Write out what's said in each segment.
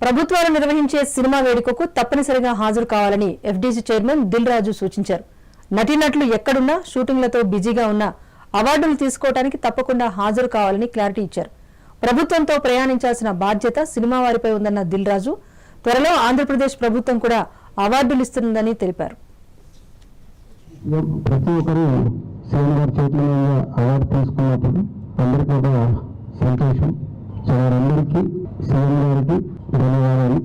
ప్రభుత్వాలు నిర్వహించే సినిమా వేడుకకు తప్పనిసరిగా హాజరు కావాలని ఎఫ్డీసీ చైర్మన్ దిల్ రాజు సూచించారు. నటీనటులు ఎక్కడున్నా షూటింగ్లతో బిజీగా ఉన్నా అవార్డులు తీసుకోవడానికి తప్పకుండా హాజరు కావాలని క్లారిటీ ఇచ్చారు. ప్రభుత్వంతో ప్రయాణించాల్సిన బాధ్యత సినిమా వారిపై ఉందన్న దిల్ రాజు త్వరలో ఆంధ్రప్రదేశ్ ప్రభుత్వం కూడా అవార్డులు ఇస్తుందని తెలిపారు. ప్రతి ఒక్కరు సీఎం గారి చేతుల మీద అవార్డు తీసుకున్నప్పుడు అందరికీ ఒక సంతోషం. సో వారందరికీ సీఎం గారికి ధన్యవాదాలు.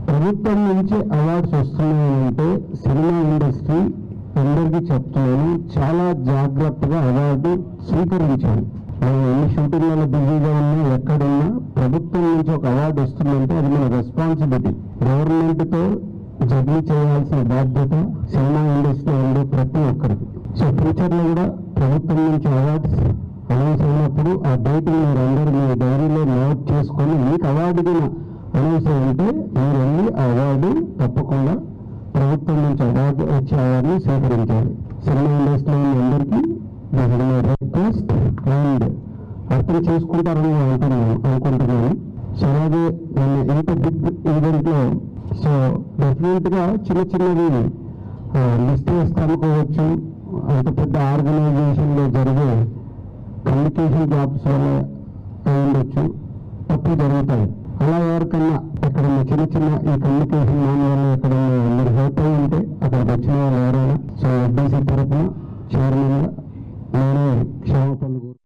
ప్రభుత్వం నుంచి అవార్డ్స్ వస్తున్నాయంటే సినిమా ఇండస్ట్రీ అందరికీ చెప్తున్నాను, చాలా జాగ్రత్తగా అవార్డు స్వీకరించాలి. మనం ఎన్ని షూటింగ్లలో బిజీగా ఉన్నా ఎక్కడున్నా ప్రభుత్వం నుంచి ఒక అవార్డు వస్తుందంటే అది మన రెస్పాన్సిబిలిటీ. గవర్నమెంట్తో జర్నీ చేయాల్సిన బాధ్యత సినిమా ఇండస్ట్రీలో ఉండే ప్రతి ఒక్కరికి. సో ఫ్యూచర్లో కూడా ప్రభుత్వం నుంచి అవార్డ్స్ అనౌన్స్ అయినప్పుడు ఆ డేట్ మీరు అందరూ మీ డైరీలో నోట్ చేసుకొని మీకు అవార్డు అనౌన్స్ అయింటే మీరు వెళ్ళి ఆ అవార్డు తప్పకుండా ప్రభుత్వం నుంచి అవార్డు వచ్చే అవార్డుని స్వీకరించాలి. సినిమా ఇండస్ట్రీలో అందరికీ రిక్వెస్ట్ అండ్ అర్థం చేసుకుంటారని అనుకుంటున్నాను. సో అలాగే ఇంత బిగ్ ఈవెంట్లో సో డెఫినెట్గా చిన్నవి మిస్టేక్స్ కనుక్కోవచ్చు. అంత పెద్ద ఆర్గనైజేషన్లో జరిగే కమ్యూనికేషన్ జాబ్స్ వల్ల ఉండొచ్చు, తప్పులు జరుగుతాయి. అలా ఎవరికన్నా ఎక్కడన్నా చిన్న ఈ కమ్యూనికేషన్ మాన్యువల్ ఎక్కడన్నా మీరు హెల్ప్ అయి ఉంటే అక్కడికి వచ్చిన వాళ్ళు ఎవరైనా సో ఎఫ్డీసీ తరఫున చైర్మన్గా నేనే క్షమాపణలు